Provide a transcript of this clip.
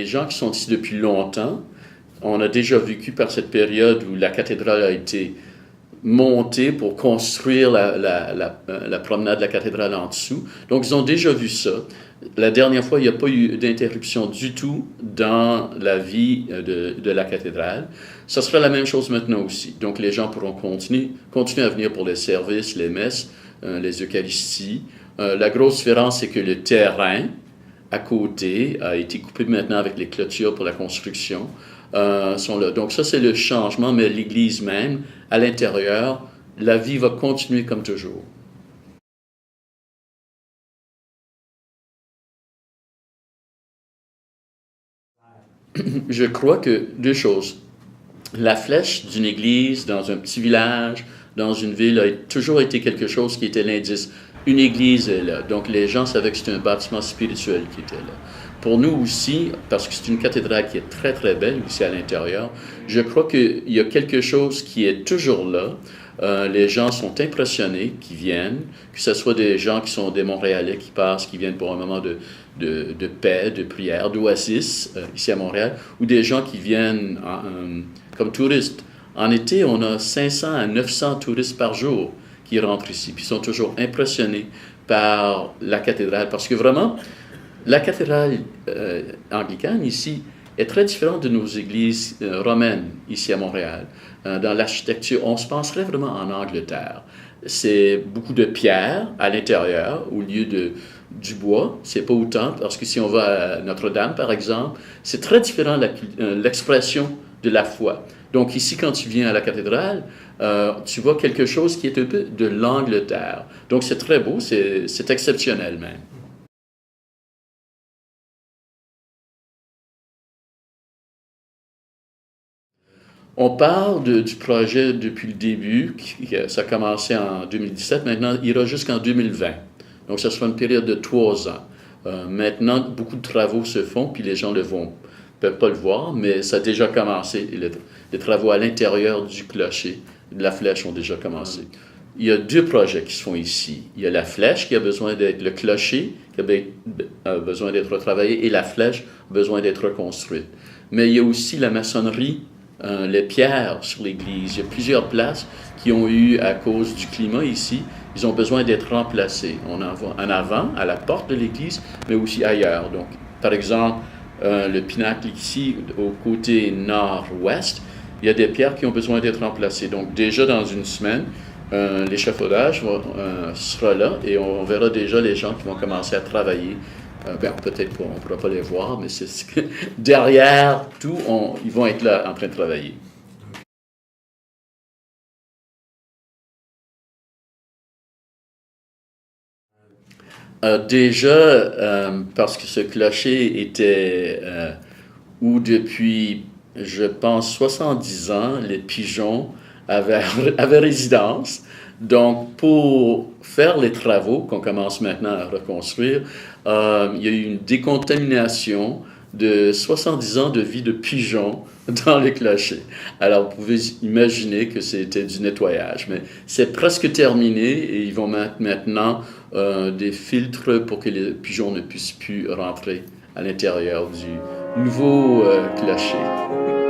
les gens qui sont ici depuis longtemps. On a déjà vécu par cette période où la cathédrale a été montée pour construire la promenade de la cathédrale en dessous. Donc, ils ont déjà vu ça. La dernière fois, il n'y a pas eu d'interruption du tout dans la vie de la cathédrale. Ça sera la même chose maintenant aussi. Donc, les gens pourront continuer à venir pour les services, les messes, les Eucharisties. La grosse différence, c'est que le terrain à côté a été coupé maintenant avec les clôtures pour la construction. Sont là. Donc ça, c'est le changement, mais l'Église même, à l'intérieur, la vie va continuer comme toujours. Je crois que deux choses. La flèche d'une église dans un petit village, dans une ville, a toujours été quelque chose qui était l'indice. Une église est là. Donc les gens savaient que c'était un bâtiment spirituel qui était là. Pour nous aussi, parce que c'est une cathédrale qui est très, très belle ici à l'intérieur, je crois qu'il y a quelque chose qui est toujours là. Les gens sont impressionnés, qui viennent, que ce soit des gens qui sont des Montréalais qui passent, qui viennent pour un moment de paix, de prière, d'oasis ici à Montréal, ou des gens qui viennent comme touristes. En été, on a 500 à 900 touristes par jour qui rentrent ici, puis ils sont toujours impressionnés par la cathédrale, parce que vraiment, la cathédrale anglicane ici est très différente de nos églises romaines ici à Montréal. Dans l'architecture, on se penserait vraiment en Angleterre. C'est beaucoup de pierre à l'intérieur au lieu du bois. C'est pas autant, parce que si on va à Notre-Dame, par exemple, c'est très différent l'expression de la foi. Donc ici, quand tu viens à la cathédrale, tu vois quelque chose qui est un peu de l'Angleterre. Donc c'est très beau, c'est exceptionnel même. On parle du projet depuis le début, ça a commencé en 2017, maintenant il ira jusqu'en 2020. Donc ça sera une période de 3 ans. Maintenant, beaucoup de travaux se font, puis les gens ne peuvent pas le voir, mais ça a déjà commencé. Les travaux à l'intérieur du clocher, de la flèche ont déjà commencé. Il y a 2 projets qui se font ici. Il y a la flèche qui a besoin d'être, le clocher qui a besoin d'être retravaillé, et la flèche a besoin d'être reconstruite. Mais il y a aussi la maçonnerie, les pierres sur l'église. Il y a plusieurs places qui ont eu, à cause du climat ici, ils ont besoin d'être remplacés. On en voit en avant, à la porte de l'église, mais aussi ailleurs. Donc, par exemple, le pinacle ici, au côté nord-ouest, il y a des pierres qui ont besoin d'être remplacées. Donc, déjà dans une semaine, l'échafaudage sera là et on verra déjà les gens qui vont commencer à travailler. Peut-être qu'on ne pourra pas les voir, mais c'est ce que, derrière tout, ils vont être là en train de travailler. Parce que ce clocher était où depuis, je pense, 70 ans, les pigeons avaient résidence. Donc, pour faire les travaux qu'on commence maintenant à reconstruire, il y a eu une décontamination de 70 ans de vie de pigeons dans les clochers. Alors, vous pouvez imaginer que c'était du nettoyage, mais c'est presque terminé et ils vont mettre maintenant des filtres pour que les pigeons ne puissent plus rentrer à l'intérieur du nouveau clocher.